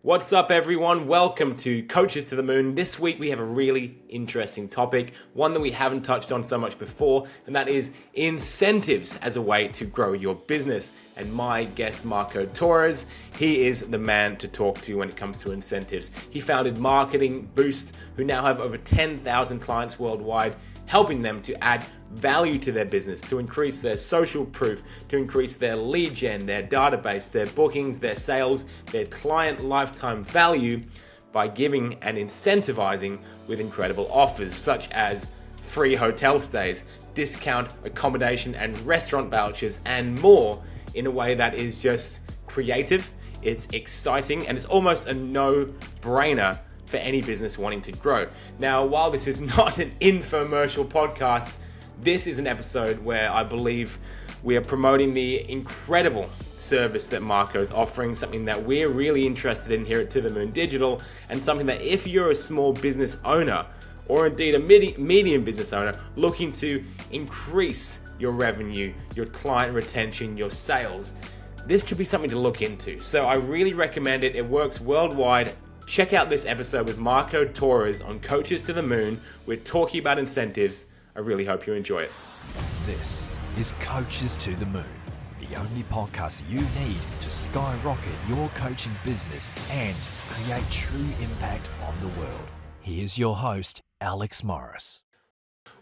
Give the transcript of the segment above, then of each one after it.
What's up, everyone? Welcome to Coaches to the Moon. This week we have a really interesting topic, one that we haven't touched on so much before, and that is incentives as a way to grow your business. And my guest, Marco Torres, he is the man to talk to when it comes to incentives. He founded Marketing Boost, who now have over 10,000 clients worldwide, helping them to add value to their business, to increase their social proof, to increase their lead gen, their database, their bookings, their sales, their client lifetime value by giving and incentivizing with incredible offers such as free hotel stays, discount accommodation and restaurant vouchers, and more in a way that is just creative, it's exciting, and it's almost a no-brainer for any business wanting to grow. Now, while this is not an infomercial podcast, this is an episode where I believe we are promoting the incredible service that Marco is offering, something that we're really interested in here at To The Moon Digital, and something that if you're a small business owner, or indeed a medium business owner, looking to increase your revenue, your client retention, your sales, this could be something to look into. So I really recommend it. It works worldwide. Check out this episode with Marco Torres on Coaches to the Moon. We're talking about incentives. I really hope you enjoy it. This is Coaches to the Moon, the only podcast you need to skyrocket your coaching business and create true impact on the world. Here's your host, Alex Morris.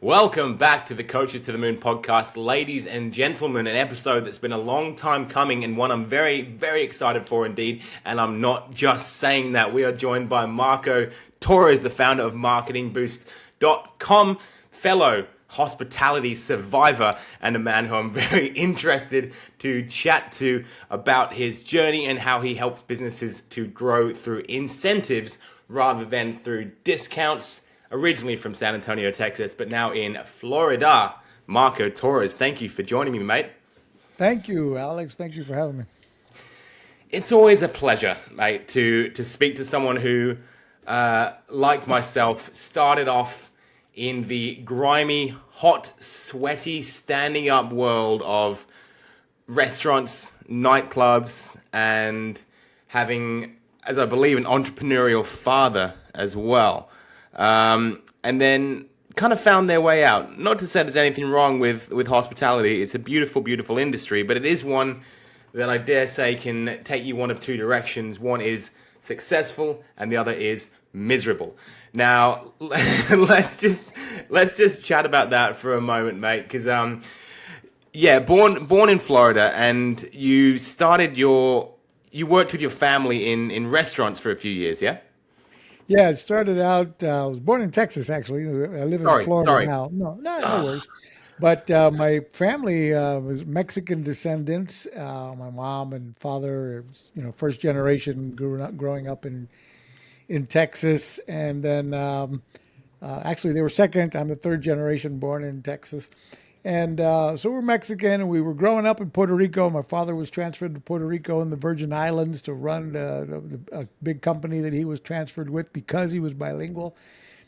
Welcome back to the Coaches to the Moon podcast, ladies and gentlemen, an episode that's been a long time coming and one I'm very, very excited for indeed. And I'm not just saying that. We are joined by Marco Torres, the founder of marketingboost.com, fellow hospitality survivor, and a man who I'm very interested to chat to about his journey and how he helps businesses to grow through incentives rather than through discounts. Originally from San Antonio, Texas, but now in Florida. Marco Torres, thank you for joining me, mate. Thank you, Alex. Thank you for having me. It's always a pleasure, mate, to speak to someone who, like myself, started off in the grimy, hot, sweaty, standing up world of restaurants, nightclubs, and having, as I believe, an entrepreneurial father as well. And then kind of found their way out. Not to say there's anything wrong with hospitality. It's a beautiful, beautiful industry, but it is one that I dare say can take you one of two directions. One is successful and the other is miserable. Now, let's just chat about that for a moment, mate, because born in Florida, and you worked with your family in restaurants for a few years, yeah? Yeah, it started out, I was born in Texas, actually. I live in Florida now. No worries. But my family was Mexican descendants. My mom and father, first generation growing up in Texas. And then actually they were second. I'm the third generation born in Texas. And so we're Mexican, and we were growing up in Puerto Rico. My father was transferred to Puerto Rico and the Virgin Islands to run a big company that he was transferred with because he was bilingual.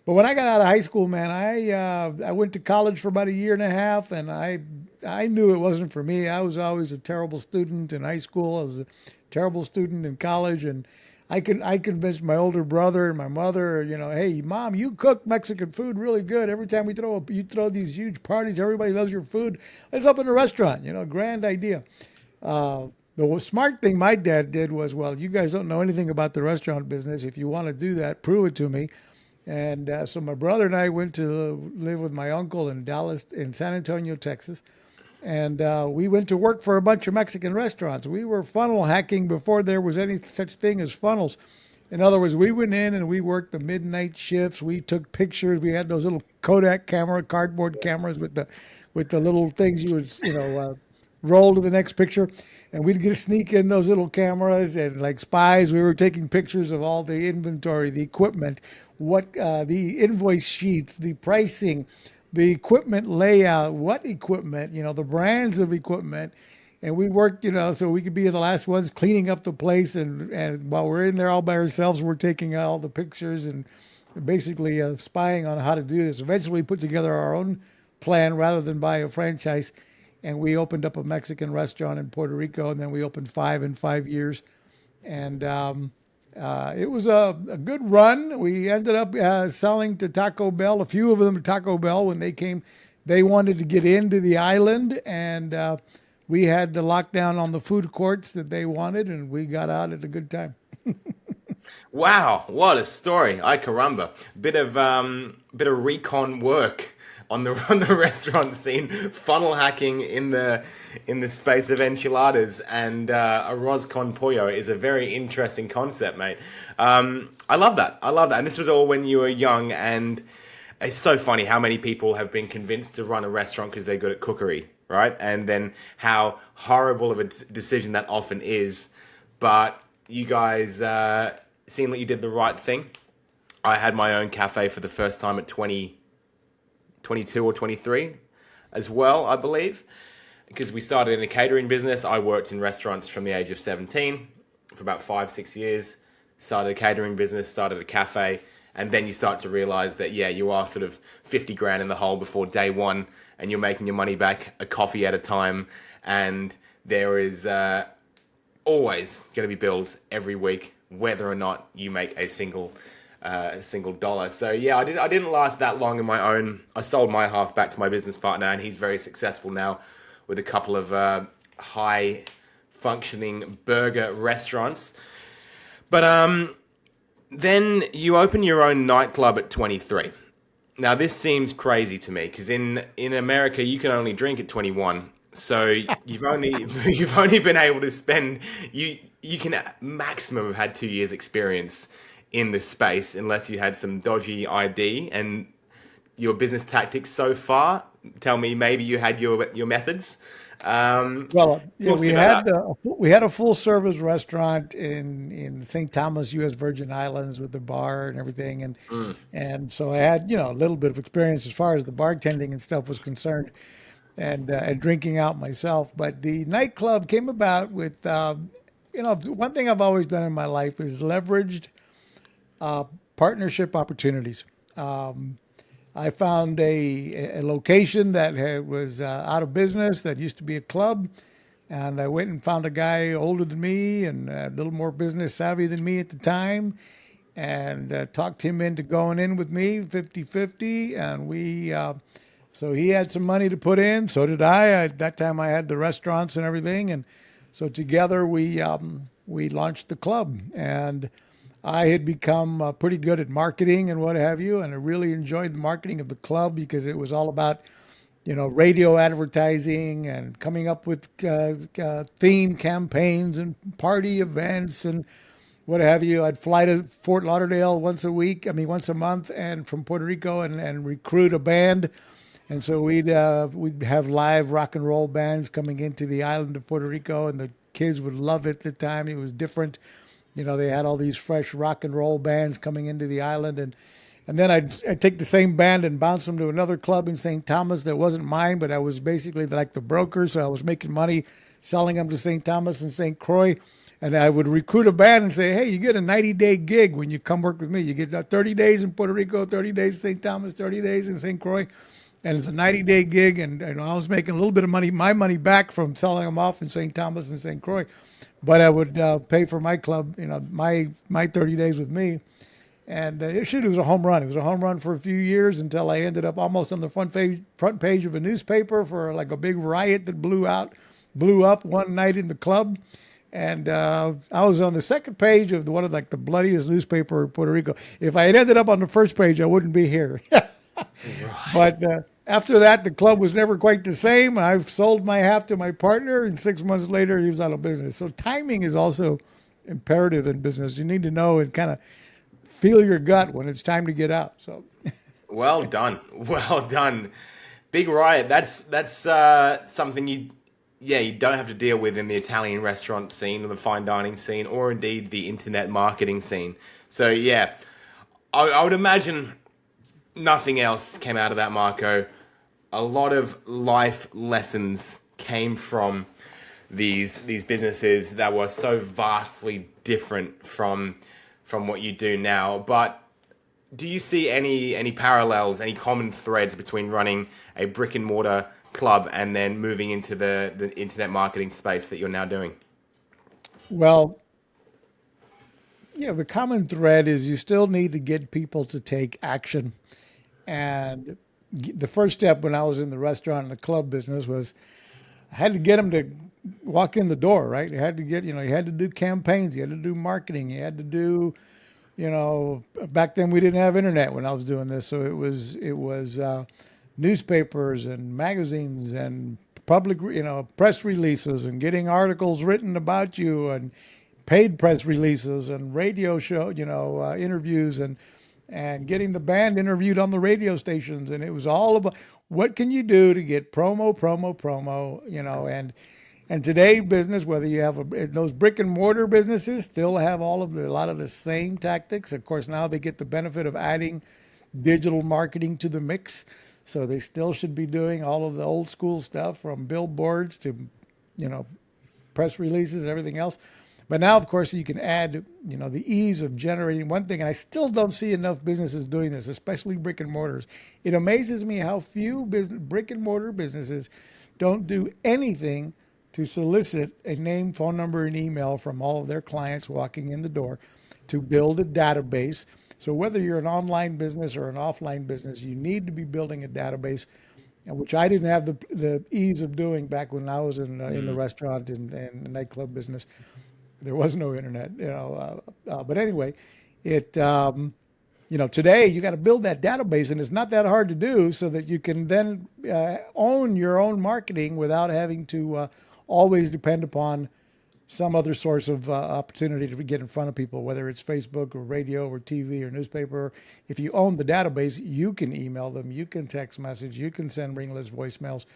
But when I got out of high school, man, I went to college for about a year and a half, and I knew it wasn't for me. I was always a terrible student in high school. I was a terrible student in college, and I convinced my older brother and my mother, hey, Mom, you cook Mexican food really good. Every time you throw these huge parties, everybody loves your food. Let's open a restaurant, grand idea. The smart thing my dad did was, well, you guys don't know anything about the restaurant business. If you want to do that, prove it to me. And so my brother and I went to live with my uncle in San Antonio, Texas. And we went to work for a bunch of Mexican restaurants. We were funnel hacking before there was any such thing as funnels. In other words, we went in and we worked the midnight shifts. We took pictures. We had those little Kodak cardboard cameras with the little things you would roll to the next picture. And we'd sneak in those little cameras, and like spies, we were taking pictures of all the inventory, the equipment, the invoice sheets, the pricing, the equipment layout, what equipment, the brands of equipment. And we worked, so we could be the last ones cleaning up the place. And while we're in there all by ourselves, we're taking all the pictures and basically spying on how to do this. Eventually we put together our own plan rather than buy a franchise. And we opened up a Mexican restaurant in Puerto Rico, and then we opened 5 in 5 years. And It was a good run. We ended up selling to Taco Bell, a few of them to Taco Bell when they came. They wanted to get into the island, and we had the lockdown on the food courts that they wanted, and we got out at a good time. Wow, what a story! Ay caramba, bit of recon work on the on the restaurant scene, funnel hacking in the space of enchiladas and arroz con pollo is a very interesting concept, mate. I love that. I love that. And this was all when you were young, and it's so funny how many people have been convinced to run a restaurant because they're good at cookery, right? And then how horrible of a decision that often is. But you guys seem like you did the right thing. I had my own cafe for the first time at 22 or 23 as well, I believe, because we started in a catering business. I worked in restaurants from the age of 17 for about 5-6 years, started a catering business, started a cafe, and then you start to realize that, yeah, you are sort of 50 grand in the hole before day one, and you're making your money back a coffee at a time, and there is always going to be bills every week, whether or not you make a single dollar. So yeah, I didn't last that long in my own. I sold my half back to my business partner, and he's very successful now with a couple of high functioning burger restaurants. But then you open your own nightclub at 23. Now this seems crazy to me because in America you can only drink at 21. So you've only been able to spend you can maximum have had 2 years experience in this space unless you had some dodgy ID. And your business tactics so far, tell me maybe you had your methods. Well, yeah, we had a full service restaurant in St. Thomas, U.S. Virgin Islands, with the bar and everything, and so I had a little bit of experience as far as the bartending and stuff was concerned, and drinking out myself. But the nightclub came about with one thing I've always done in my life is leveraged partnership opportunities. I found a location that was out of business that used to be a club, and I went and found a guy older than me and a little more business savvy than me at the time, and talked him into going in with me 50-50, and so he had some money to put in, so did I. At that time I had the restaurants and everything, and so together we launched the club, and I had become pretty good at marketing and what have you, and I really enjoyed the marketing of the club because it was all about, radio advertising and coming up with theme campaigns and party events and what have you. I'd fly to Fort Lauderdale once a month, and from Puerto Rico, and recruit a band. And so we'd have live rock and roll bands coming into the island of Puerto Rico, and the kids would love it at the time. It was different. They had all these fresh rock and roll bands coming into the island, and then I'd take the same band and bounce them to another club in St. Thomas that wasn't mine, but I was basically like the broker, so I was making money selling them to St. Thomas and St. Croix, and I would recruit a band and say, hey, you get a 90-day gig when you come work with me. You get 30 days in Puerto Rico, 30 days in St. Thomas, 30 days in St. Croix, and it's a 90-day gig, and I was making a little bit of money, my money back from selling them off in St. Thomas and St. Croix. But I would pay for my club, my 30 days with me. And it was a home run. It was a home run for a few years until I ended up almost on the front page of a newspaper for like a big riot that blew up one night in the club. And I was on the second page of one of the bloodiest newspaper in Puerto Rico. If I had ended up on the first page, I wouldn't be here. Right. But after that, the club was never quite the same. I've sold my half to my partner, and 6 months later, he was out of business. So timing is also imperative in business. You need to know and kind of feel your gut when it's time to get out. So, well done, Big riot. That's something you don't have to deal with in the Italian restaurant scene or the fine dining scene, or indeed the internet marketing scene. So yeah, I would imagine nothing else came out of that, Marco. A lot of life lessons came from these businesses that were so vastly different from what you do now. But do you see any parallels, any common threads between running a brick and mortar club and then moving into the internet marketing space that you're now doing? Well, The common thread is you still need to get people to take action. And the first step when I was in the restaurant and the club business was I had to get them to walk in the door, right? You had to get, you had to do campaigns, you had to do marketing, you had to do, back then we didn't have internet when I was doing this, so it was newspapers and magazines and public, press releases and getting articles written about you and paid press releases and radio show, interviews and getting the band interviewed on the radio stations. And it was all about what can you do to get promo, and today business, whether you have those brick and mortar businesses still have a lot of the same tactics. Of course, now they get the benefit of adding digital marketing to the mix. So they still should be doing all of the old school stuff from billboards to, press releases and everything else. But now, of course, you can add, the ease of generating one thing. And I still don't see enough businesses doing this, especially brick and mortars. It amazes me how few brick and mortar businesses don't do anything to solicit a name, phone number, and email from all of their clients walking in the door to build a database. So whether you're an online business or an offline business, you need to be building a database, which I didn't have the ease of doing back when I was in the restaurant and the nightclub business. There was no internet, but anyway, today you got to build that database, and it's not that hard to do, so that you can then own your own marketing without having to always depend upon some other source of opportunity to get in front of people, whether it's Facebook or radio or TV or newspaper. If you own the database, you can email them, you can text message, you can send ringless voicemails.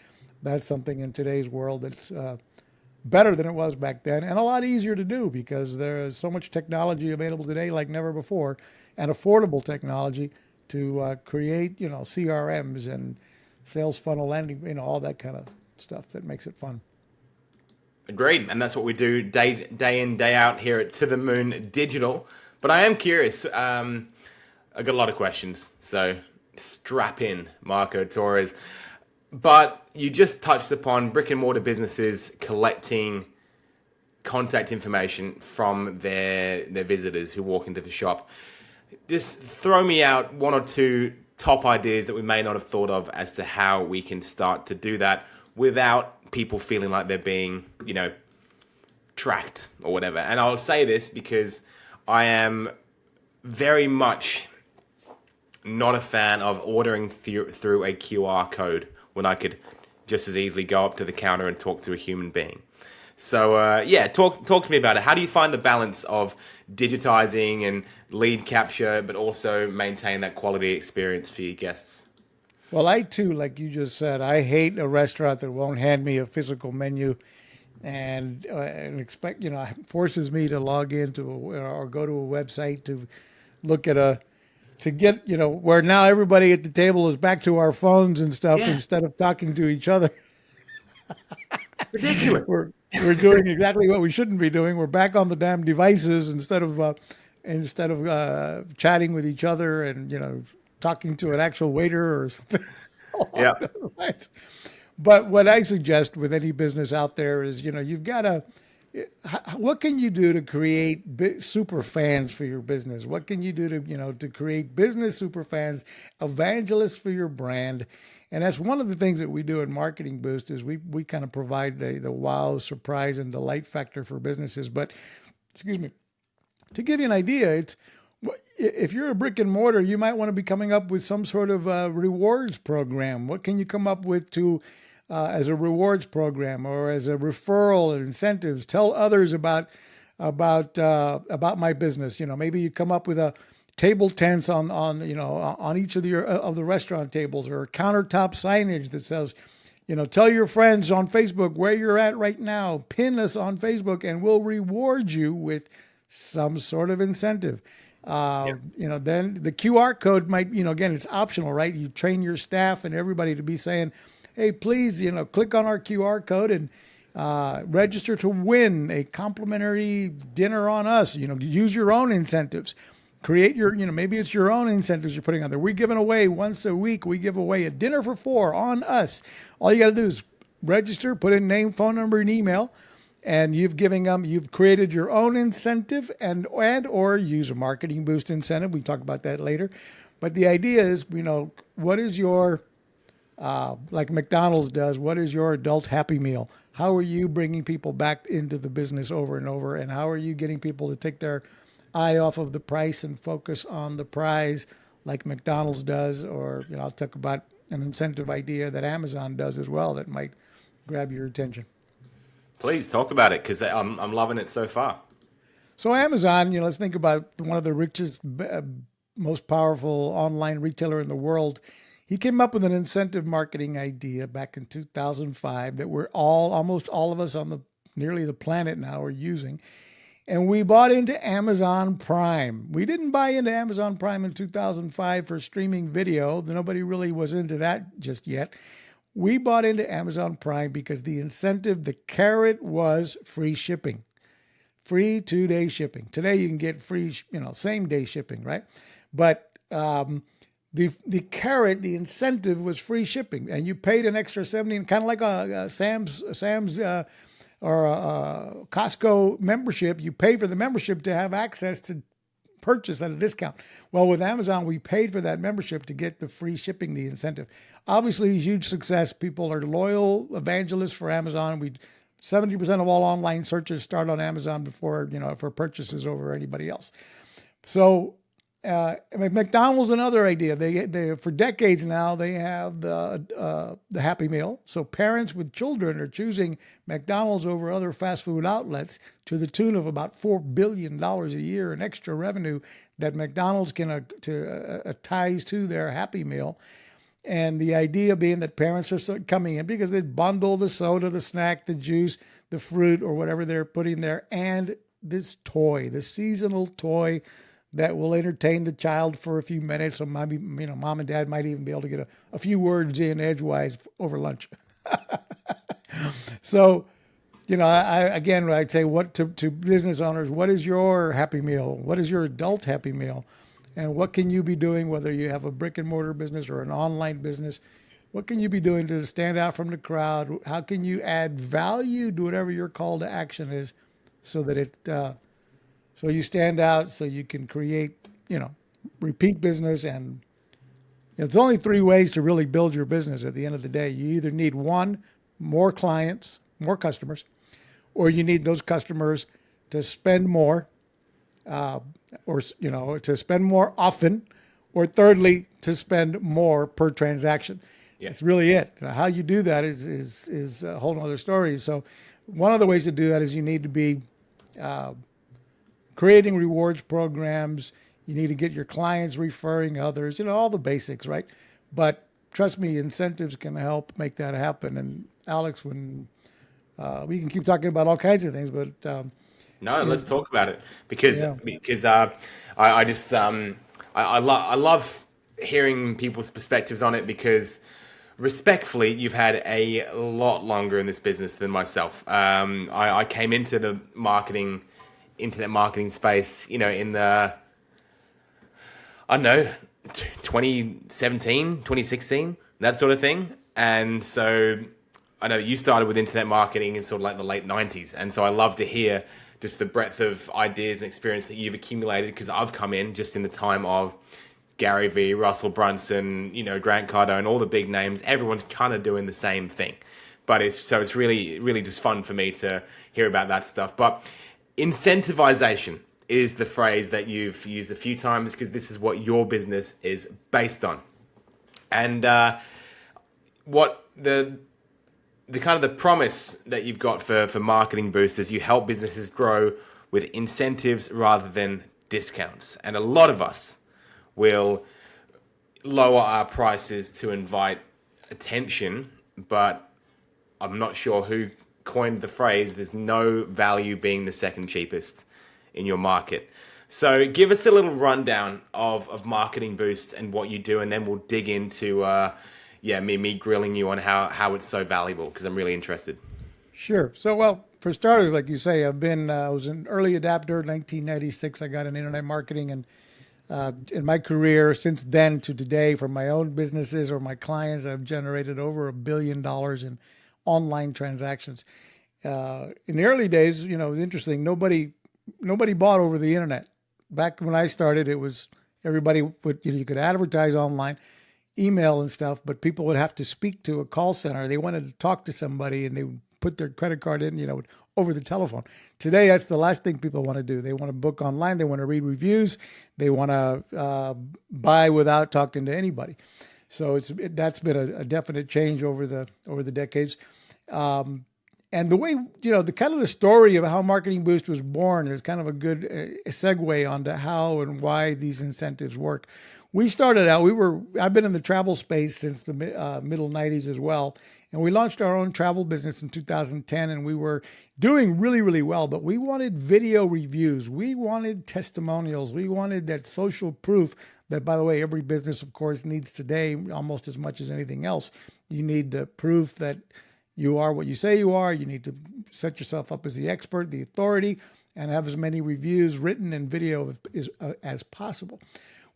That's something in today's world that's better than it was back then, and a lot easier to do because there is so much technology available today like never before, and affordable technology to create, CRMs and sales funnel landing, all that kind of stuff that makes it fun. Agreed, and that's what we do day in, day out here at To The Moon Digital. But I am curious. I got a lot of questions, so strap in, Marco Torres. But you just touched upon brick and mortar businesses collecting contact information from their visitors who walk into the shop. Just throw me out one or two top ideas that we may not have thought of as to how we can start to do that without people feeling like they're being, tracked or whatever. And I'll say this because I am very much not a fan of ordering through a QR code when I could just as easily go up to the counter and talk to a human being. So talk to me about it. How do you find the balance of digitizing and lead capture, but also maintain that quality experience for your guests? Well, I too, like you just said, I hate a restaurant that won't hand me a physical menu and expect, forces me to log into or go to a website to look at to get, where now everybody at the table is back to our phones and stuff instead of talking to each other. Ridiculous. We're doing exactly what we shouldn't be doing. We're back on the damn devices instead of chatting with each other and, talking to an actual waiter or something. Yeah. Right. But what I suggest with any business out there is, you've got to, what can you do to create super fans for your business? What can you do to create business super fans, evangelists for your brand? And that's one of the things that we do at Marketing Boost is we kind of provide the wow, surprise, and delight factor for businesses. But, to give you an idea, if you're a brick and mortar, you might want to be coming up with some sort of rewards program. What can you come up with as a rewards program or as a referral and incentives? Tell others about my business. Maybe you come up with a table tents on each of the restaurant tables, or countertop signage that says, tell your friends on Facebook where you're at right now. Pin us on Facebook, and we'll reward you with some sort of incentive. Then the QR code might, again, it's optional, right? You train your staff and everybody to be saying, hey, please, click on our QR code and register to win a complimentary dinner on us. Use your own incentives. Create your, maybe it's your own incentives you're putting on there. We're giving away once a week. We give away a dinner for 4 on us. All you got to do is register, put in name, phone number, and email, and you've created your own incentive and or use a marketing boost incentive. We talk about that later. But the idea is, what is your, like McDonald's does, what is your adult Happy Meal? How are you bringing people back into the business over and over? And how are you getting people to take their eye off of the price and focus on the prize like McDonald's does? Or, I'll talk about an incentive idea that Amazon does as well that might grab your attention. Please talk about it, because I'm loving it so far. So Amazon, let's think about one of the richest, most powerful online retailer in the world. He came up with an incentive marketing idea back in 2005 that almost all of us on nearly the planet now are using. And we bought into Amazon Prime. We didn't buy into Amazon Prime in 2005 for streaming video. Nobody really was into that just yet. We bought into Amazon Prime because the incentive, the carrot, was free shipping. Free 2-day shipping. Today you can get free, same day shipping, right? But the carrot, the incentive was free shipping, and you paid an extra $70, kind of like a Sam's or a Costco membership. You pay for the membership to have access to purchase at a discount. Well, with Amazon, we paid for that membership to get the free shipping, the incentive. Obviously, huge success. People are loyal evangelists for Amazon. 70% of all online searches start on Amazon before, for purchases over anybody else. So McDonald's, another idea. They for decades now, they have the Happy Meal. So parents with children are choosing McDonald's over other fast food outlets to the tune of about $4 billion a year in extra revenue that McDonald's can ties to their Happy Meal. And the idea being that parents are coming in because they bundle the soda, the snack, the juice, the fruit, or whatever they're putting there, and this toy, the seasonal toy that will entertain the child for a few minutes. So maybe, mom and dad might even be able to get a few words in edgewise over lunch. So, I'd say what to business owners, what is your Happy Meal? What is your adult Happy Meal? And what can you be doing, whether you have a brick and mortar business or an online business? What can you be doing to stand out from the crowd? How can you add value to whatever your call to action is, so that so you stand out, so you can create, repeat business? And there's only 3 ways to really build your business at the end of the day. You either need more clients, more customers, or you need those customers to spend more, or to spend more often, or thirdly, to spend more per transaction. Yeah. That's really it. How you do that is a whole other story. So one of the ways to do that is you need to be creating rewards programs. You need to get your clients referring others, all the basics, right? But trust me, incentives can help make that happen. And Alex, when we can keep talking about all kinds of things, but no, let's talk about it, because I just I love hearing people's perspectives on it, because respectfully, you've had a lot longer in this business than myself. I came into the internet marketing space, in the, 2017, 2016, that sort of thing. And so I know you started with internet marketing in sort of like the late 90s. And so I love to hear just the breadth of ideas and experience that you've accumulated, because I've come in just in the time of Gary Vee, Russell Brunson, Grant Cardone, all the big names. Everyone's kind of doing the same thing. But it's really, really just fun for me to hear about that stuff. But incentivization is the phrase that you've used a few times, because this is what your business is based on. And what the kind of the promise that you've got for Marketing Boost is you help businesses grow with incentives rather than discounts. And a lot of us will lower our prices to invite attention, but I'm not sure who coined the phrase, there's no value being the second cheapest in your market. So give us a little rundown of Marketing Boost and what you do, and then we'll dig into me grilling you on how it's so valuable, because I'm really interested. Sure. So, well, for starters, like you say, I was an early adapter. 1996, I got in internet marketing, and in my career since then to today, from my own businesses or my clients, I've generated over $1 billion in online transactions. in the early days, it was interesting. Nobody bought over the internet. Back when I started, it was everybody would, you could advertise online, email and stuff, but people would have to speak to a call center. They wanted to talk to somebody and they would put their credit card in, over the telephone. Today, that's the last thing people want to do. They want to book online. They want to read reviews. They want to buy without talking to anybody. So that's been a definite change over the decades. And the way, the kind of the story of how Marketing Boost was born is kind of a good segue onto how and why these incentives work. We started out, I've been in the travel space since the middle 90s as well. And we launched our own travel business in 2010, and we were doing really, really well. But we wanted video reviews. We wanted testimonials. We wanted that social proof that, by the way, every business, of course, needs today almost as much as anything else. You need the proof that you are what you say you are. You need to set yourself up as the expert, the authority, and have as many reviews written and video as possible.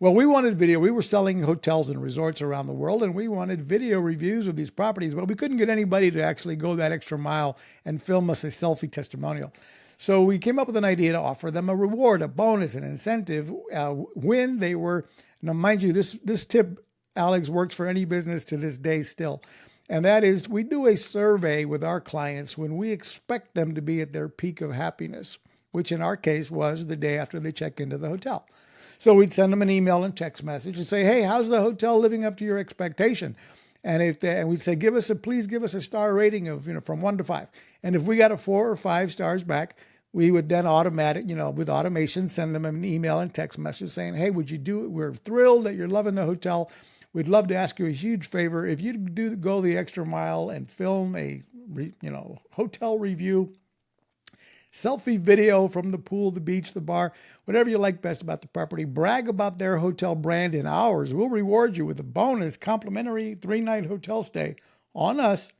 Well, we wanted video. We were selling hotels and resorts around the world, and we wanted video reviews of these properties, but we couldn't get anybody to actually go that extra mile and film us a selfie testimonial. So we came up with an idea to offer them a reward, a bonus, an incentive when they were, now mind you, this tip, Alex, works for any business to this day still. And that is, we do a survey with our clients when we expect them to be at their peak of happiness, which in our case was the day after they check into the hotel. So we'd send them an email and text message and say, hey, how's the hotel living up to your expectation? And we'd say, please give us a star rating of, from 1 to 5. And if we got a 4 or 5 stars back, we would then with automation, send them an email and text message saying, hey, would you do it? We're thrilled that you're loving the hotel. We'd love to ask you a huge favor. If you go the extra mile and film a, hotel review, selfie video from the pool, the beach, the bar, whatever you like best about the property, brag about their hotel brand in ours. We'll reward you with a bonus complimentary 3-night hotel stay on us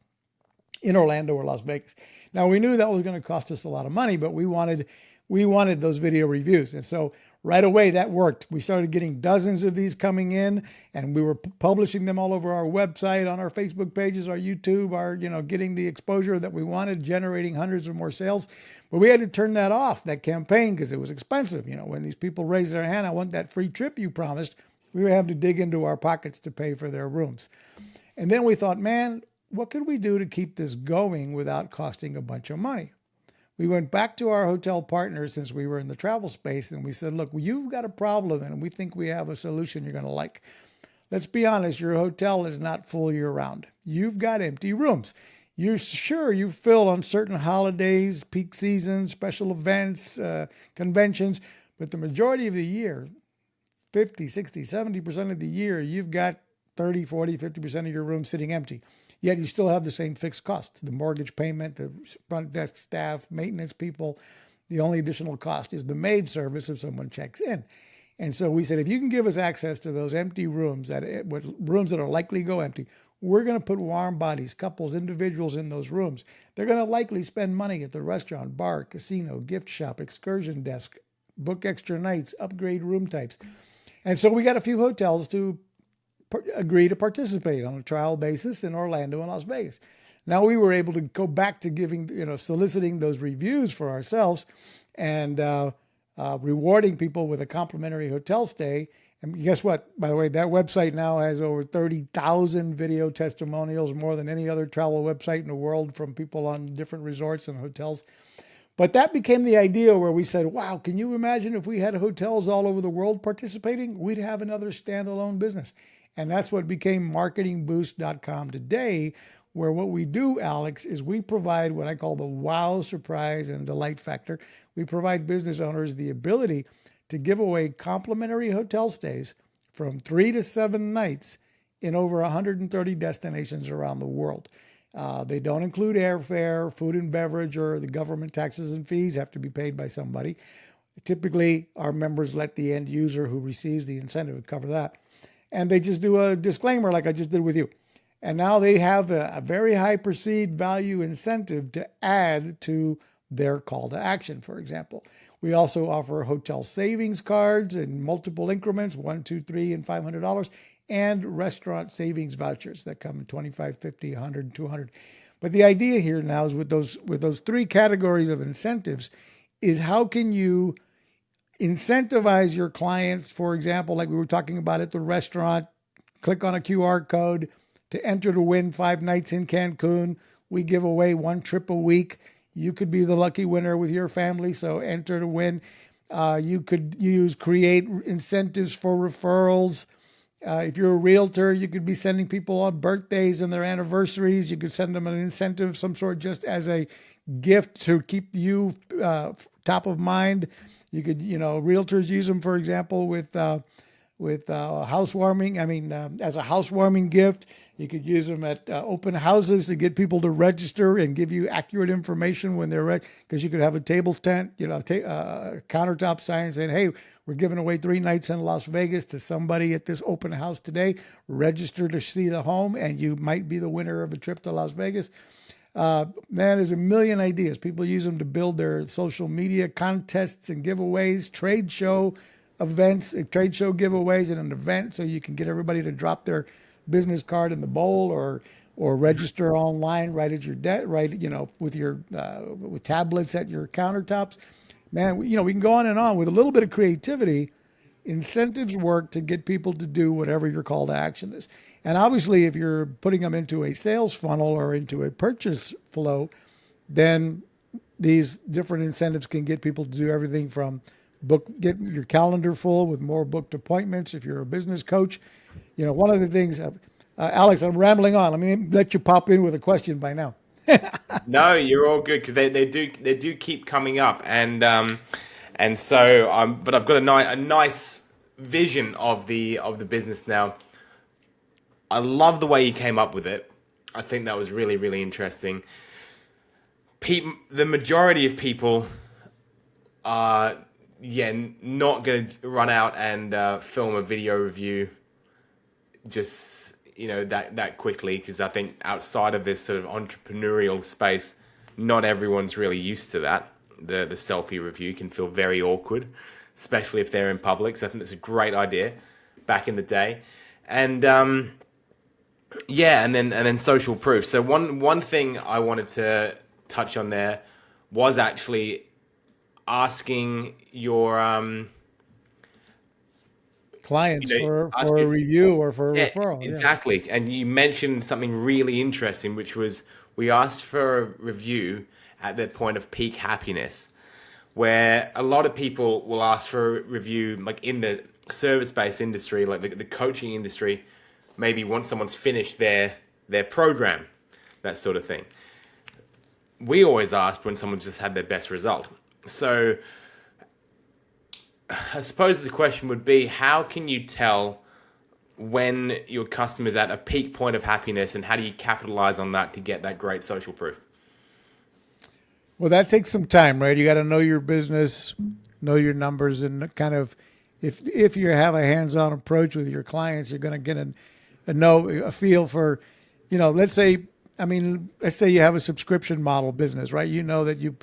in Orlando or Las Vegas. Now, we knew that was going to cost us a lot of money, but we wanted those video reviews. And so right away, that worked. We started getting dozens of these coming in, and we were publishing them all over our website, on our Facebook pages, our YouTube, getting the exposure that we wanted, generating hundreds of more sales. But we had to turn that off, that campaign, because it was expensive. When these people raised their hand, I want that free trip you promised, we would have to dig into our pockets to pay for their rooms. And then we thought, man, what could we do to keep this going without costing a bunch of money? We went back to our hotel partners, since we were in the travel space, and we said, look, you've got a problem, and we think we have a solution you're going to like. Let's be honest, your hotel is not full year-round. You've got empty rooms. You fill on certain holidays, peak seasons, special events, conventions, but the majority of the year, 50, 60, 70% of the year, you've got 30, 40, 50% of your rooms sitting empty. Yet you still have the same fixed costs, the mortgage payment, the front desk staff, maintenance people. The only additional cost is the maid service if someone checks in. And so we said, if you can give us access to those empty rooms, rooms that are likely to go empty, we're going to put warm bodies, couples, individuals in those rooms. They're going to likely spend money at the restaurant, bar, casino, gift shop, excursion desk, book extra nights, upgrade room types. And so we got a few hotels to agree to participate on a trial basis in Orlando and Las Vegas. Now we were able to go back to giving, soliciting those reviews for ourselves and rewarding people with a complimentary hotel stay. And guess what? By the way, that website now has over 30,000 video testimonials, more than any other travel website in the world, from people on different resorts and hotels. But that became the idea where we said, wow, can you imagine if we had hotels all over the world participating? We'd have another standalone business. And that's what became marketingboost.com today, where what we do, Alex, is we provide what I call the wow, surprise, and delight factor. We provide business owners the ability to give away complimentary hotel stays from 3 to 7 nights in over 130 destinations around the world. They don't include airfare, food and beverage, or the government taxes and fees have to be paid by somebody. Typically, our members let the end user who receives the incentive cover that. And they just do a disclaimer like I just did with you. And now they have a very high perceived value incentive to add to their call to action, for example. We also offer hotel savings cards in multiple increments, $1, $2, $3, and $500, and restaurant savings vouchers that come in $25, $50, $100, $200. But the idea here now is with those three categories of incentives is how can you incentivize your clients, for example, like we were talking about at the restaurant, click on a QR code to enter to win 5 nights in Cancun. We give away 1 trip a week. You could be the lucky winner with your family, so enter to win. You could create incentives for referrals. If you're a realtor, you could be sending people on birthdays and their anniversaries. You could send them an incentive of some sort just as a gift to keep you top of mind. You could, realtors use them, for example, with housewarming. I mean, as a housewarming gift. You could use them at open houses to get people to register and give you accurate information when they're ready. Because you could have a table tent, countertop sign saying, "Hey, we're giving away 3 nights in Las Vegas to somebody at this open house today. Register to see the home, and you might be the winner of a trip to Las Vegas." Man, there's a million ideas. People use them to build their social media contests and giveaways, trade show events, trade show giveaways, and an event so you can get everybody to drop their business card in the bowl or register online right at your with your with tablets at your countertops. Man, we can go on and on with a little bit of creativity. Incentives work to get people to do whatever your call to action is. And obviously, if you're putting them into a sales funnel or into a purchase flow, then these different incentives can get people to do everything from get your calendar full with more booked appointments. If you're a business coach, one of the things, Alex, I'm rambling on. Let me let you pop in with a question by now. No, you're all good because they do keep coming up, and so but I've got a nice vision of the business now. I love the way you came up with it. I think that was really, really interesting. The majority of people are not going to run out and film a video review just that quickly, because I think outside of this sort of entrepreneurial space, not everyone's really used to that. The selfie review can feel very awkward, especially if they're in public. So I think that's a great idea back in the day, and and then social proof. So one thing I wanted to touch on there was actually asking your clients for a review or for a referral. Exactly. Yeah. And you mentioned something really interesting, which was we asked for a review at the point of peak happiness, where a lot of people will ask for a review like in the service-based industry, like the coaching industry, maybe once someone's finished their program, that sort of thing. We always asked when someone's just had their best result. So I suppose the question would be, how can you tell when your customer's at a peak point of happiness, and how do you capitalize on that to get that great social proof? Well, that takes some time, right? You got to know your business, know your numbers, and kind of, if you have a hands-on approach with your clients, you're going to get a feel for, let's say you have a subscription model business, right? You know that you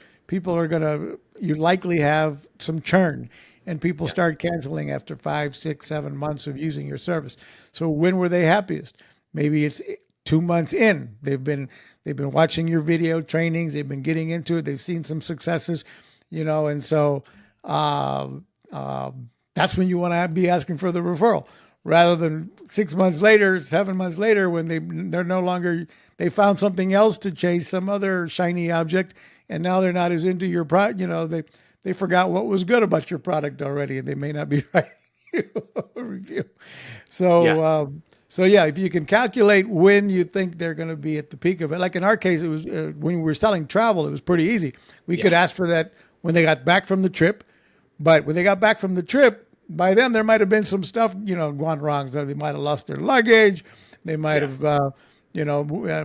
likely have some churn. And people start canceling after 5, 6, 7 months of using your service. So when were they happiest? Maybe it's 2 months in. They've been watching your video trainings. They've been getting into it. They've seen some successes, and so that's when you want to be asking for the referral, rather than 6 months later, 7 months later, when they're no longer, they found something else to chase, some other shiny object, and now they're not as into your product. They forgot what was good about your product already, and they may not be writing you a review. So, if you can calculate when you think they're going to be at the peak of it, like in our case, it was when we were selling travel, it was pretty easy. We could ask for that when they got back from the trip, but when they got back from the trip, by then there might have been some stuff, gone wrong. So they might have lost their luggage. They might have,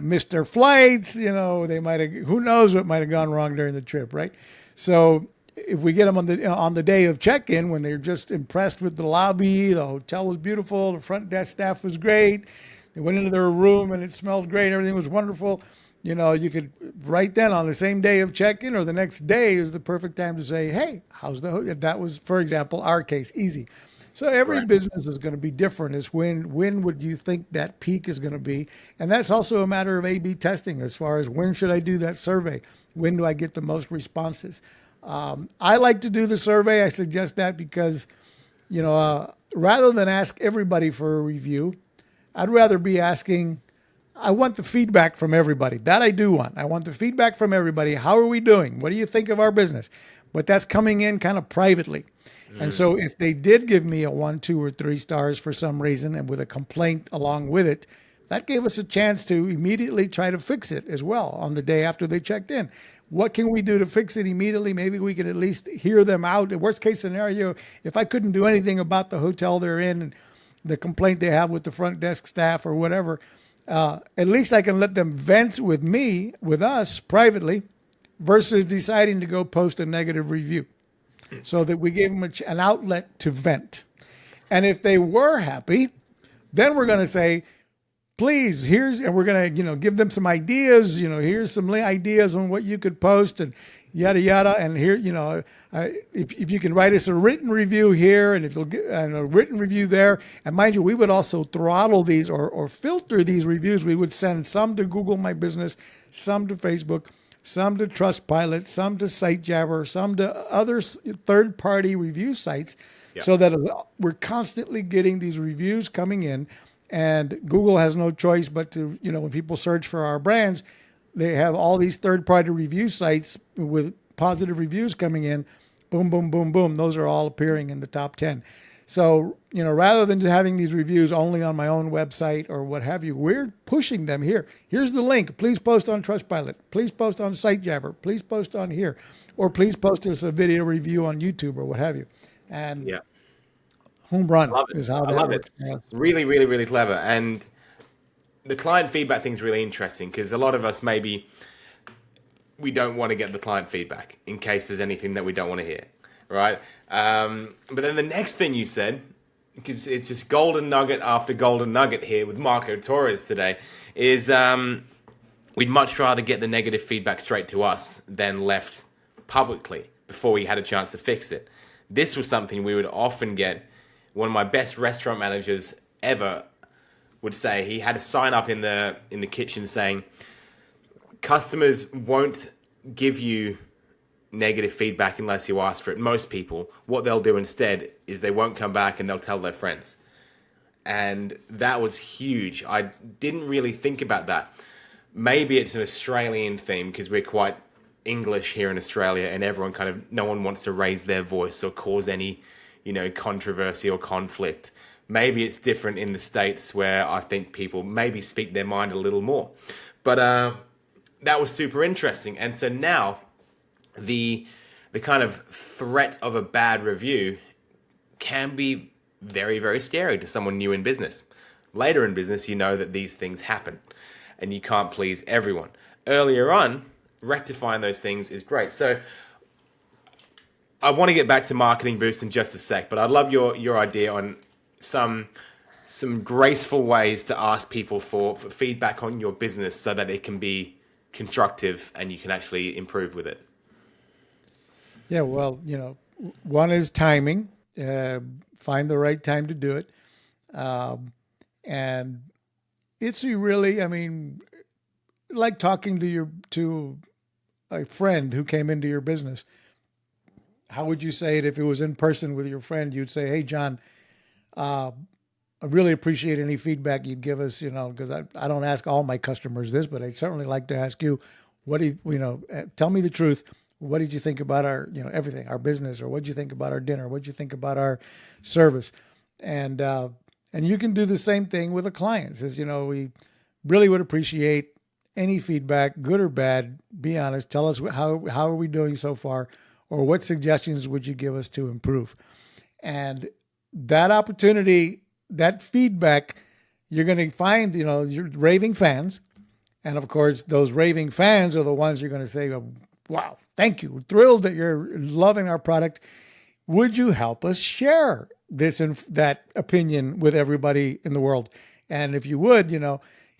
missed their flights. They might have, who knows what might have gone wrong during the trip, right? So if we get them on the day of check-in, when they're just impressed with the lobby, the hotel was beautiful, the front desk staff was great, they went into their room and it smelled great, everything was wonderful, you could right then on the same day of check-in or the next day is the perfect time to say, hey, how's the hotel? That was, for example, our case, easy. So every Right. business is going to be different. Is when would you think that peak is going to be? And that's also a matter of A/B testing as far as when should I do that survey? When do I get the most responses? I like to do the survey. I suggest that because rather than ask everybody for a review, I'd rather be asking. I want the feedback from everybody. That I do want. I want the feedback from everybody. How are we doing? What do you think of our business? But that's coming in kind of privately. And so if they did give me a 1, 2, or 3 stars for some reason and with a complaint along with it, that gave us a chance to immediately try to fix it as well on the day after they checked in. What can we do to fix it immediately? Maybe we can at least hear them out. The worst case scenario, if I couldn't do anything about the hotel they're in and the complaint they have with the front desk staff or whatever, at least I can let them vent with me, with us privately, versus deciding to go post a negative review. So that we gave them an outlet to vent. And if they were happy, then we're going to say, please, and we're going to, give them some ideas, here's some ideas on what you could post and yada, yada. And here, if you can write us a written review here and if you'll get a written review there. And mind you, we would also throttle these or filter these reviews. We would send some to Google My Business, some to Facebook, some to Trustpilot, some to SiteJabber, some to other third-party review sites, so that we're constantly getting these reviews coming in. And Google has no choice but to, when people search for our brands, they have all these third-party review sites with positive reviews coming in. Boom, boom, boom, boom. Those are all appearing in the top 10. So, rather than having these reviews only on my own website or what have you, we're pushing them here. Here's the link. Please post on Trustpilot. Please post on SiteJabber. Please post on here. Or please post us a video review on YouTube or what have you. And home run is how that works. Yeah. Really, really, really clever. And the client feedback thing is really interesting because a lot of us maybe we don't want to get the client feedback in case there's anything that we don't want to hear. Right. But then the next thing you said, because it's just golden nugget after golden nugget here with Marco Torres today, is we'd much rather get the negative feedback straight to us than left publicly before we had a chance to fix it. This was something we would often get. One of my best restaurant managers ever would say he had a sign up in the kitchen saying, customers won't give you negative feedback unless you ask for it. Most people, what they'll do instead is they won't come back and they'll tell their friends. And that was huge. I didn't really think about that. Maybe it's an Australian theme because we're quite English here in Australia and everyone no one wants to raise their voice or cause any, controversy or conflict. Maybe it's different in the States where I think people maybe speak their mind a little more. But that was super interesting. And so now the kind of threat of a bad review can be very, very scary to someone new in business. Later in business, you know that these things happen and you can't please everyone. Earlier on, rectifying those things is great. So I want to get back to Marketing Boost in just a sec, but I'd love your idea on some graceful ways to ask people for feedback on your business so that it can be constructive and you can actually improve with it. Yeah, well, one is timing. Find the right time to do it. And it's really, like talking to a friend who came into your business. How would you say it if it was in person with your friend? You'd say, hey, John, I really appreciate any feedback you'd give us, because I don't ask all my customers this, but I'd certainly like to ask you, tell me the truth. What did you think about our, everything, our business, or what did you think about our dinner? What did you think about our service? And you can do the same thing with a client. It says, we really would appreciate any feedback, good or bad. Be honest. Tell us how are we doing so far, or what suggestions would you give us to improve? And that opportunity, that feedback, you're going to find, your raving fans. And of course, those raving fans are the ones you're going to say, wow, thank you. Thrilled that you're loving our product. Would you help us share this and that opinion with everybody in the world? And if you would,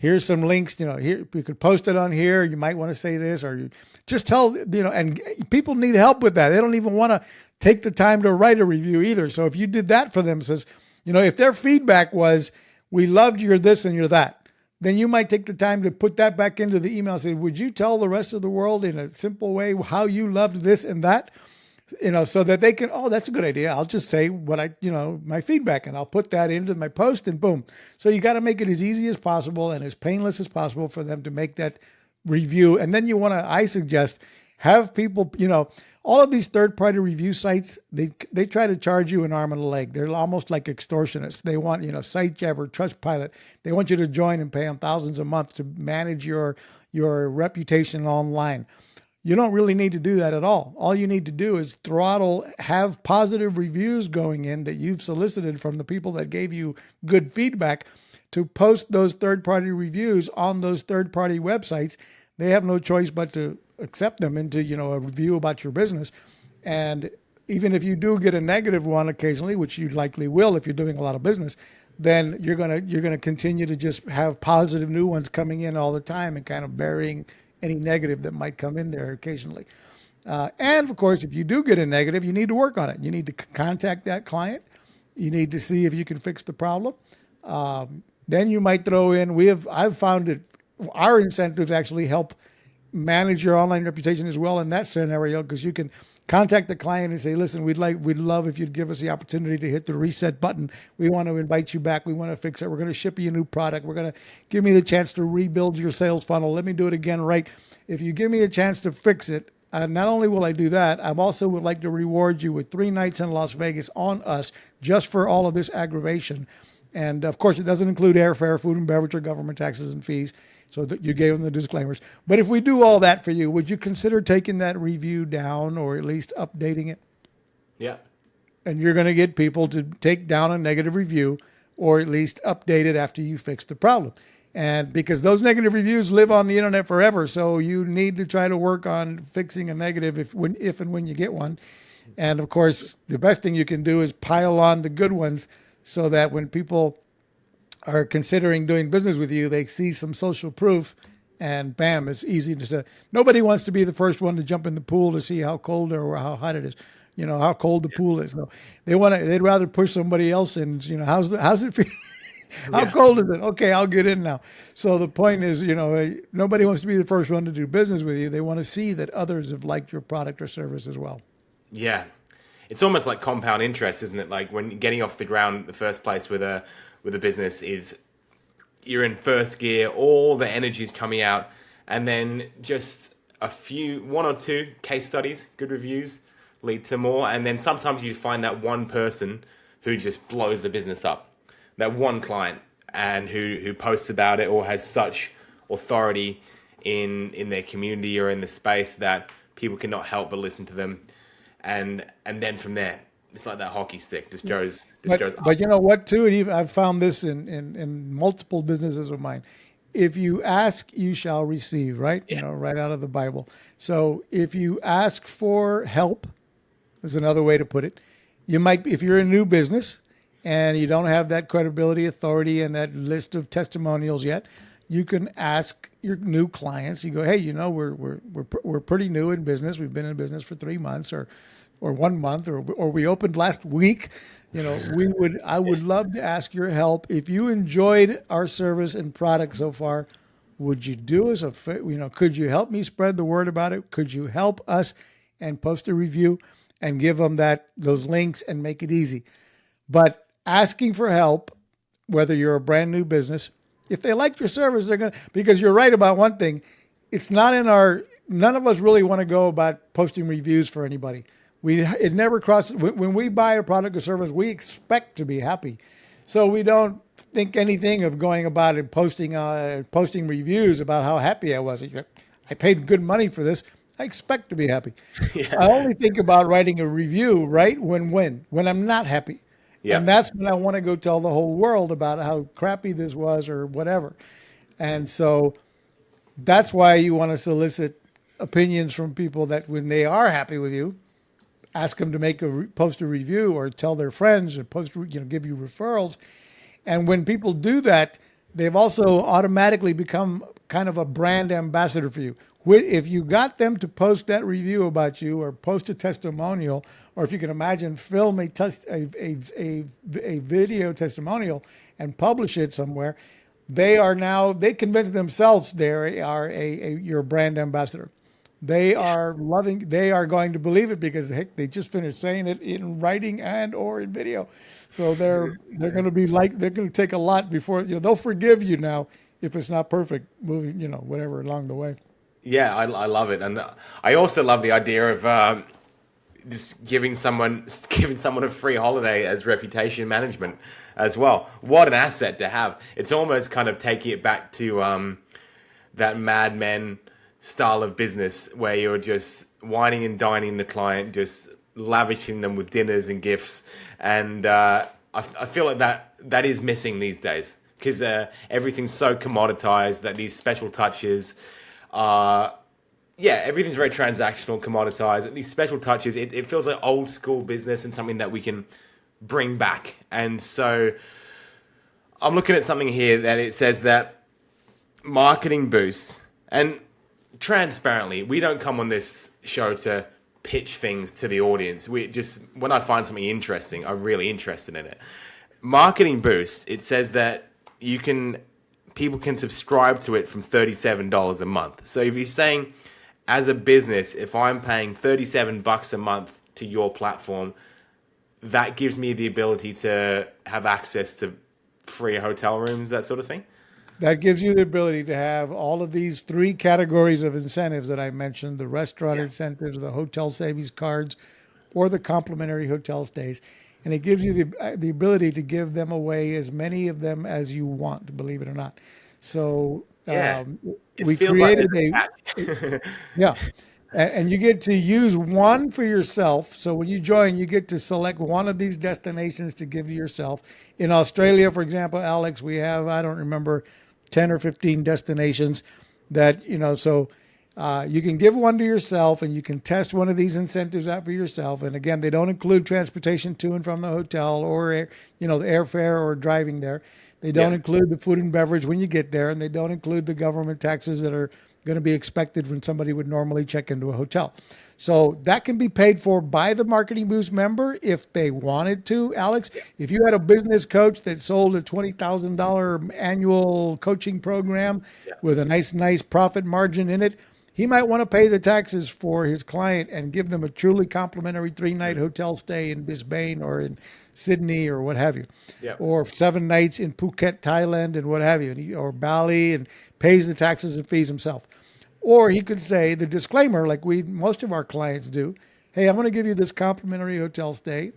Here's some links, here you could post it on here. You might want to say this, or you just tell, and people need help with that. They don't even want to take the time to write a review either. So if you did that for them, says, if their feedback was, we loved your this and your that, then you might take the time to put that back into the email and say, would you tell the rest of the world in a simple way how you loved this and that? So that they can, oh, that's a good idea. I'll just say what my feedback, and I'll put that into my post, and boom. So you got to make it as easy as possible and as painless as possible for them to make that review. And then I suggest, have people, all of these third-party review sites, they try to charge you an arm and a leg. They're almost like extortionists. They want, SiteJabber, Trustpilot. They want you to join and pay them thousands a month to manage your reputation online. You don't really need to do that at all. All you need to do is have positive reviews going in that you've solicited from the people that gave you good feedback, to post those third-party reviews on those third-party websites. They have no choice but to accept them into, a review about your business. And even if you do get a negative one occasionally, which you likely will if you're doing a lot of business, then you're gonna continue to just have positive new ones coming in all the time and kind of burying any negative that might come in there occasionally. And of course, if you do get a negative, you need to work on it. You need to contact that client. You need to see if you can fix the problem. Then you might throw in, I've found that our incentives actually help manage your online reputation as well in that scenario, because you can contact the client and say, listen, we'd love if you'd give us the opportunity to hit the reset button. We want to invite you back. We want to fix it. We're going to ship you a new product. We're going to give me the chance to rebuild your sales funnel. Let me do it again right. If you give me a chance to fix it, not only will I do that, I also would like to reward you with 3 nights in Las Vegas on us just for all of this aggravation. And of course, it doesn't include airfare, food and beverage, or government taxes and fees. So that you gave them the disclaimers. But if we do all that for you, would you consider taking that review down, or at least updating it? Yeah. And you're going to get people to take down a negative review, or at least update it after you fix the problem. And because those negative reviews live on the internet forever, so you need to try to work on fixing a negative if and when you get one. And of course, the best thing you can do is pile on the good ones, so that when people are considering doing business with you, they see some social proof, and bam, it's easy to. Nobody wants to be the first one to jump in the pool to see how cold or how hot it is, how cold the pool is. No, they'd rather push somebody else in. How's it feel? How cold is it? Okay, I'll get in now. So the point is, nobody wants to be the first one to do business with you. They want to see that others have liked your product or service as well. Yeah, it's almost like compound interest, isn't it? Like when getting off the ground in the first place with a business is, you're in first gear, all the energy is coming out, and then just one or two case studies, good reviews lead to more. And then sometimes you find that one person who just blows the business up, that one client, and who posts about it or has such authority in their community or in the space that people cannot help but listen to them. And then from there, it's like that hockey stick just goes up. But you know what, too? I've found this in multiple businesses of mine. If you ask, you shall receive, right? Yeah. Right out of the Bible. So if you ask for help, is another way to put it. You might, if you're a new business and you don't have that credibility, authority, and that list of testimonials yet, you can ask your new clients. You go, hey, we're pretty new in business. We've been in business for 3 months, or 1 month, or we opened last week. I would love to ask your help. If you enjoyed our service and product so far, would you do us a could you help me spread the word about it? Could you help us and post a review and give them those links and make it easy? But asking for help, whether you're a brand new business, if they like your service, they're going to, because you're right about one thing. It's not none of us really want to go about posting reviews for anybody. It never crosses, when we buy a product or service, we expect to be happy. So we don't think anything of going about and posting reviews about how happy I was. I paid good money for this. I expect to be happy. Yeah. I only think about writing a review, right? When I'm not happy. Yeah. And that's when I want to go tell the whole world about how crappy this was or whatever. And so that's why you want to solicit opinions from people that when they are happy with you, ask them to post a review or tell their friends or give you referrals. And when people do that, they've also automatically become kind of a brand ambassador for you. If you got them to post that review about you or post a testimonial, or if you can imagine, film a video testimonial and publish it somewhere, they convince themselves they are your brand ambassador. They are going to believe it because heck, they just finished saying it in writing and or in video. So they're going to be like, they're going to take a lot before, they'll forgive you now if it's not perfect moving, whatever along the way. Yeah, I love it, and I also love the idea of just giving someone a free holiday as reputation management as well. What an asset to have! It's almost kind of taking it back to that Mad Men style of business where you're just wining and dining the client, just lavishing them with dinners and gifts, and I feel like that is missing these days because everything's so commoditized that these special touches. Everything's very transactional, commoditized. And these special touches, it feels like old school business and something that we can bring back. And so I'm looking at something here that it says that marketing boost, and transparently, we don't come on this show to pitch things to the audience. We just, when I find something interesting, I'm really interested in it. Marketing boost, it says that people can subscribe to it from $37 a month. So if you're saying, as a business, if I'm paying $37 a month to your platform, that gives me the ability to have access to free hotel rooms, that sort of thing? That gives you the ability to have all of these three categories of incentives that I mentioned: the restaurant incentives, the hotel savings cards, or the complimentary hotel stays. And it gives you the ability to give them away, as many of them as you want, believe it or not. So we created yeah. And you get to use one for yourself. So when you join, you get to select one of these destinations to give to yourself. In Australia, for example, Alex, we have, I don't remember, 10 or 15 destinations that, so you can give one to yourself and you can test one of these incentives out for yourself. And again, they don't include transportation to and from the hotel or, the airfare or driving there. They don't include the food and beverage when you get there, and they don't include the government taxes that are going to be expected when somebody would normally check into a hotel. So that can be paid for by the Marketing Boost member if they wanted to, Alex. If you had a business coach that sold a $20,000 annual coaching program with a nice profit margin in it, he might want to pay the taxes for his client and give them a truly complimentary 3-night hotel stay in Brisbane or in Sydney or what have you, or 7 nights in Phuket, Thailand, and what have you, or Bali, and pays the taxes and fees himself. Or he could say the disclaimer, like most of our clients do: hey, I'm going to give you this complimentary hotel stay.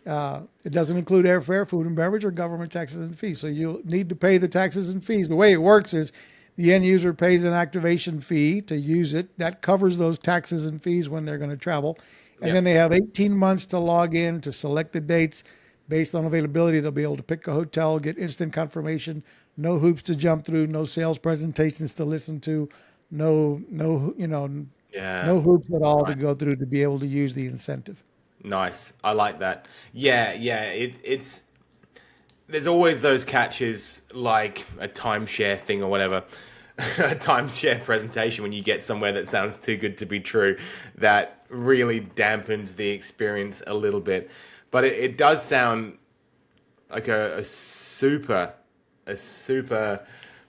It doesn't include airfare, food and beverage, or government taxes and fees. So you need to pay the taxes and fees. The way it works is the end user pays an activation fee to use it. That covers those taxes and fees when they're going to travel. And then they have 18 months to log in to select the dates. Based on availability, they'll be able to pick a hotel, get instant confirmation, no hoops to jump through, no sales presentations to listen to, no hoops at all to go through to be able to use the incentive. Nice. I like that. It's there's always those catches, like a timeshare thing or whatever, a timeshare presentation when you get somewhere that sounds too good to be true, that really dampens the experience a little bit. But it does sound like a super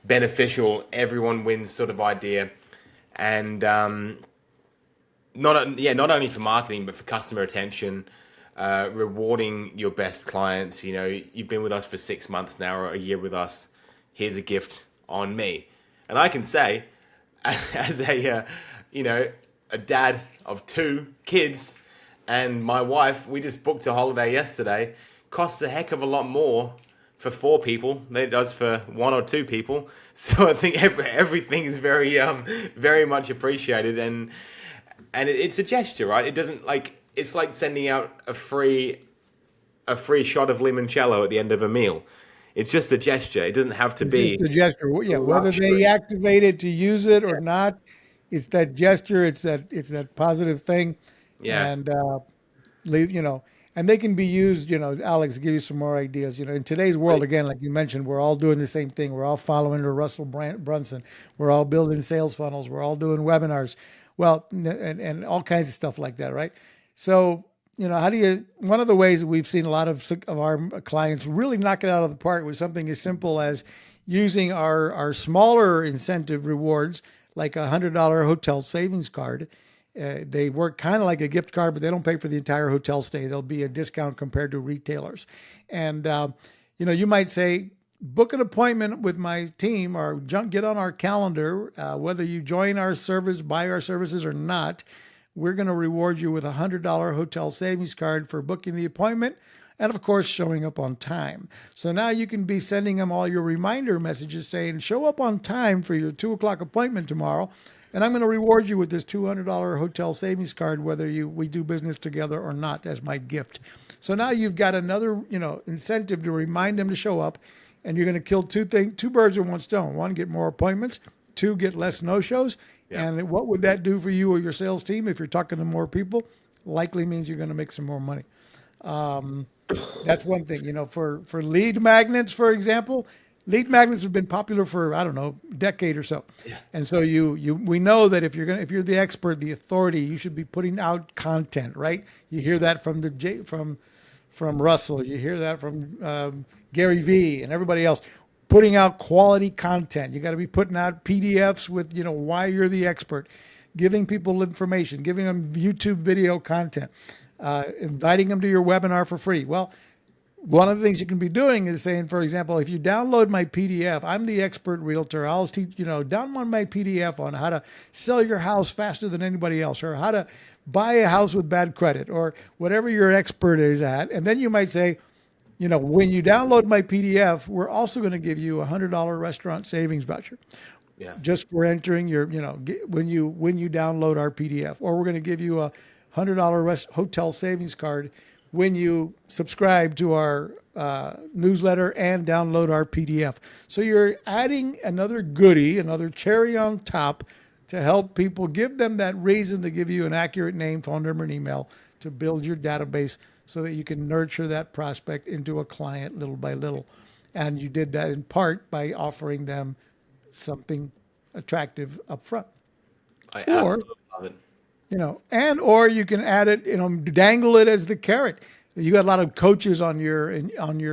beneficial, everyone wins sort of idea. And not only for marketing, but for customer retention, rewarding your best clients. You've been with us for 6 months now, or a year with us. Here's a gift on me. And I can say, as a dad of 2 kids and my wife, we just booked a holiday yesterday. Costs a heck of a lot more for 4 people than it does for 1 or 2 people. So I think everything is very very much appreciated, and it's a gesture, right? It doesn't it's like sending out a free shot of limoncello at the end of a meal. It's just a gesture. It doesn't have to be a gesture. Yeah, whether they activate it to use it or not, it's that gesture. It's that positive thing. Yeah. And and they can be used, Alex, to give you some more ideas. In today's world, Right. again, like you mentioned, we're all doing the same thing. We're all following the Brunson. We're all building sales funnels. We're all doing webinars. Well, and all kinds of stuff like that, right? So, one of the ways that we've seen a lot of our clients really knock it out of the park with something as simple as using our smaller incentive rewards, like $100 hotel savings card. They work kind of like a gift card, but they don't pay for the entire hotel stay. There'll be a discount compared to retailers. And, you might say, book an appointment with my team or get on our calendar. Whether you join our service, buy our services or not, we're going to reward you with a $100 hotel savings card for booking the appointment and, of course, showing up on time. So now you can be sending them all your reminder messages saying, show up on time for your 2 o'clock appointment tomorrow. And I'm going to reward you with this $200 hotel savings card, whether we do business together or not, as my gift. So now you've got another, incentive to remind them to show up, and you're going to kill two birds with one stone. One, get more appointments. Two, get less no-shows. Yeah. And what would that do for you or your sales team if you're talking to more people? Likely means you're going to make some more money. That's one thing. For lead magnets, for example. Lead magnets have been popular for, I don't know, a decade or so. Yeah. And so we know that if you're the expert, the authority, you should be putting out content, right? You hear that from Russell, you hear that from Gary Vee and everybody else, putting out quality content. You got to be putting out PDFs with, why you're the expert, giving people information, giving them YouTube video content, inviting them to your webinar for free. Well, one of the things you can be doing is saying, for example, if you download my PDF, I'm the expert realtor. I'll teach, download my PDF on how to sell your house faster than anybody else, or how to buy a house with bad credit, or whatever your expert is at. And then you might say, when you download my PDF, we're also going to give you a $100 restaurant savings voucher. Yeah. Just for entering your, when you download our PDF, or we're going to give you a $100 hotel savings card when you subscribe to our newsletter and download our PDF. So you're adding another goodie, another cherry on top to help people, give them that reason to give you an accurate name, phone number, and email to build your database so that you can nurture that prospect into a client little by little. And you did that in part by offering them something attractive up front. I absolutely love it. Or you can add it, dangle it as the carrot. You got a lot of coaches on your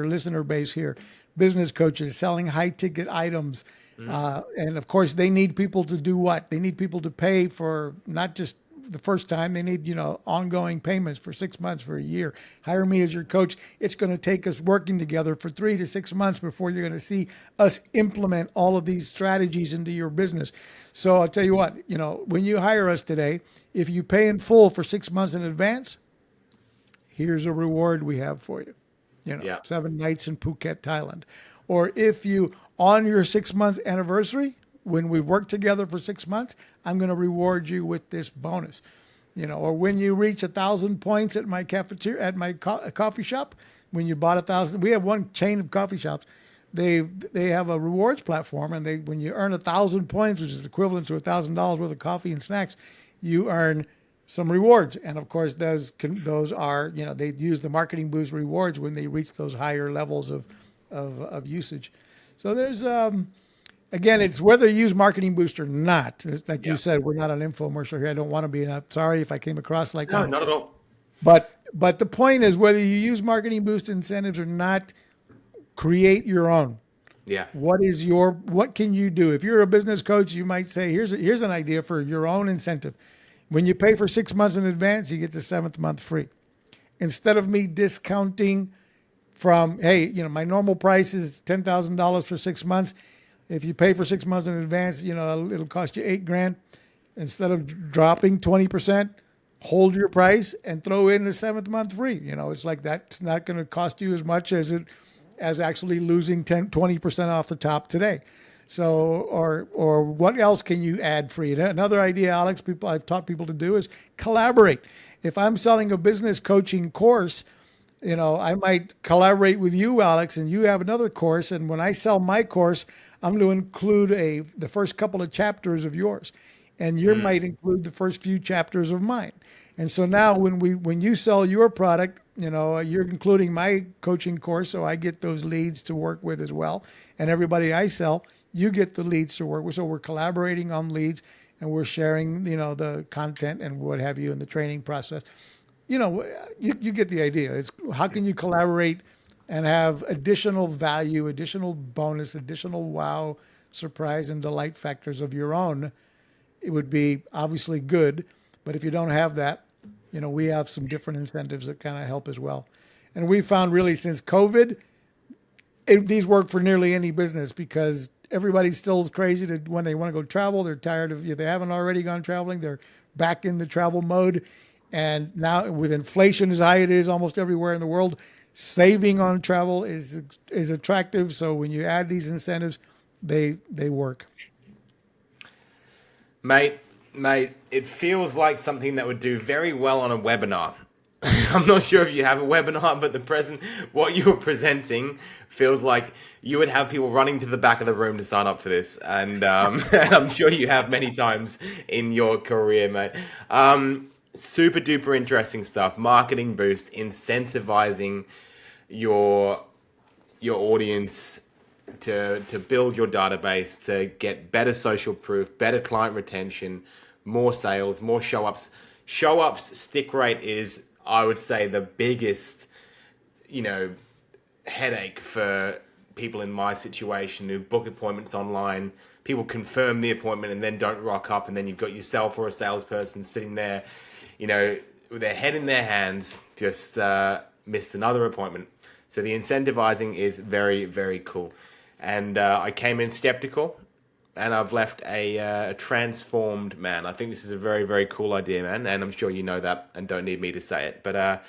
listener base here, business coaches selling high ticket items. And of course they need people to do what? They need people to pay for not just the first time. They need, ongoing payments for 6 months, for a year. Hire me as your coach. It's going to take us working together for 3 to 6 months before you're going to see us implement all of these strategies into your business. So I'll tell you what, when you hire us today, if you pay in full for 6 months in advance, here's a reward we have for you. 7 nights in Phuket, Thailand. Or if you, on your 6 months anniversary, when we work together for 6 months, I'm going to reward you with this bonus. Or when you reach 1,000 points at my cafeteria, at my coffee shop, when you bought 1,000, we have one chain of coffee shops. They have a rewards platform, and when you earn 1,000 points, which is equivalent to $1,000 worth of coffee and snacks, you earn some rewards. And of course, those are, they use the Marketing Boost rewards when they reach those higher levels of usage. So there's, again, it's whether you use Marketing Boost or not. It's like you said, we're not an infomercial here. I don't want to be. And I'm sorry if I came across like no, not at all. But the point is, whether you use Marketing Boost incentives or not, create your own. Yeah. What can you do? If you're a business coach, you might say, here's an idea for your own incentive. When you pay for 6 months in advance, you get the 7th month free. Instead of me discounting from, hey, my normal price is $10,000 for 6 months. If you pay for 6 months in advance, it'll cost you $8,000. Instead of dropping 20%, hold your price and throw in the 7th month free. It's like that's not going to cost you as much as actually losing 20% off the top today. So, or what else can you add free? Another idea, Alex, I've taught people to do is collaborate. If I'm selling a business coaching course, I might collaborate with you, Alex, and you have another course. And when I sell my course, I'm going to include the first couple of chapters of yours, and you might include the first few chapters of mine. And so now when you sell your product, you're including my coaching course, so I get those leads to work with as well. And everybody I sell, you get the leads to work with. So we're collaborating on leads, and we're sharing, the content and what have you in the training process. You get the idea. It's how can you collaborate and have additional value, additional bonus, additional wow, surprise, and delight factors of your own. It would be obviously good, but if you don't have that, we have some different incentives that kind of help as well. And we found really since COVID, these work for nearly any business because everybody's still crazy to when they want to go travel. They're tired of, if they haven't already gone traveling, they're back in the travel mode. And now with inflation as high it is almost everywhere in the world, saving on travel is attractive. So when you add these incentives, they work. Mate, it feels like something that would do very well on a webinar. I'm not sure if you have a webinar, but what you were presenting feels like you would have people running to the back of the room to sign up for this. And I'm sure you have many times in your career, mate. Super duper interesting stuff. Marketing boost, incentivizing your audience to build your database, to get better social proof, better client retention, more sales, more show-ups. Show-ups stick rate is, I would say, the biggest, headache for people in my situation who book appointments online. People confirm the appointment and then don't rock up, and then you've got yourself or a salesperson sitting there, with their head in their hands, just missed another appointment. So the incentivizing is very, very cool. And I came in skeptical, and I've left a transformed man. I think this is a very, very cool idea, man. And I'm sure you know that and don't need me to say it. But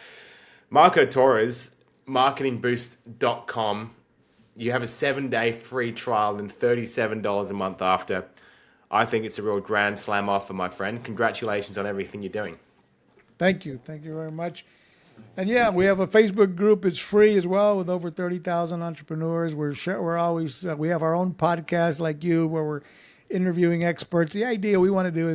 Marco Torres, marketingboost.com. You have a 7-day free trial and $37 a month after. I think it's a real grand slam offer, my friend. Congratulations on everything you're doing. Thank you. Thank you very much. And yeah, we have a Facebook group. It's free as well with over 30,000 entrepreneurs. We're always, we have our own podcast like you where we're interviewing experts. The idea we want to do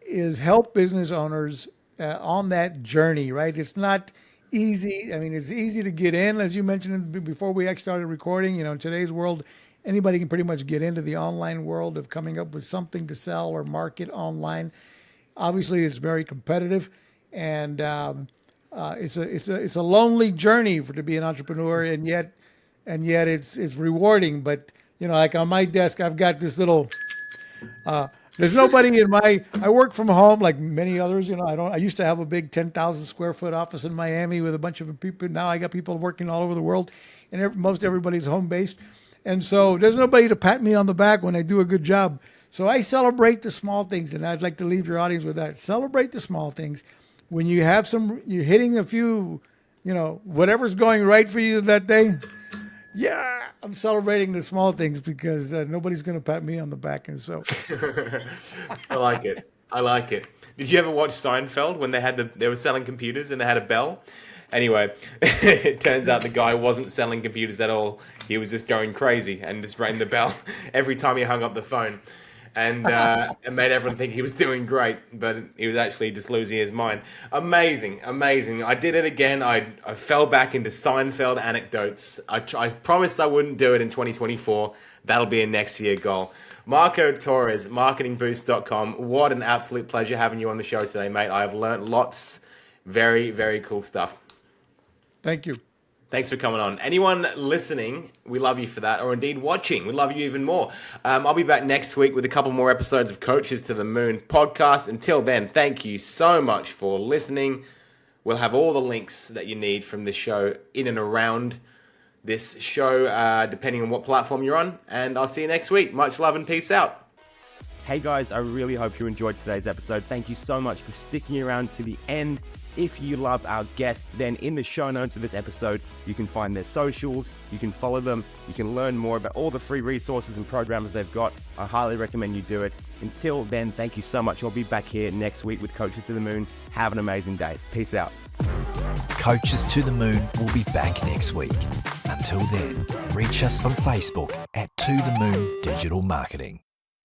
is help business owners on that journey, right? It's not easy. I mean, it's easy to get in, as you mentioned before we actually started recording. In today's world, anybody can pretty much get into the online world of coming up with something to sell or market online. Obviously, it's very competitive, and it's a lonely journey to be an entrepreneur, and yet it's rewarding. But like on my desk, I've got this little. There's nobody I work from home like many others. I used to have a big 10,000 square foot office in Miami with a bunch of people. Now I got people working all over the world, and most everybody's home based. And so there's nobody to pat me on the back when I do a good job. So I celebrate the small things, and I'd like to leave your audience with that. Celebrate the small things. When you have you're hitting a few, whatever's going right for you that day. Yeah, I'm celebrating the small things because nobody's going to pat me on the back. And so I like it. Did you ever watch Seinfeld when they were selling computers and they had a bell? Anyway, it turns out the guy wasn't selling computers at all. He was just going crazy and just rang the bell every time he hung up the phone. And made everyone think he was doing great, but he was actually just losing his mind. Amazing. I did it again. I fell back into Seinfeld anecdotes. I promised I wouldn't do it in 2024. That'll be a next year goal. Marco Torres, marketingboost.com. What an absolute pleasure having you on the show today, mate. I have learned lots. Very, very cool stuff. Thank you. Thanks for coming on. Anyone listening, we love you for that, or indeed watching, we love you even more. I'll be back next week with a couple more episodes of Coaches to the Moon podcast. Until then, thank you so much for listening. We'll have all the links that you need from this show in and around this show, depending on what platform you're on. And I'll see you next week. Much love and peace out. Hey guys, I really hope you enjoyed today's episode. Thank you so much for sticking around to the end. If you love our guests, then in the show notes of this episode, you can find their socials, you can follow them, you can learn more about all the free resources and programs they've got. I highly recommend you do it. Until then, thank you so much. I'll be back here next week with Coaches to the Moon. Have an amazing day. Peace out. Coaches to the Moon will be back next week. Until then, reach us on Facebook at To The Moon Digital Marketing.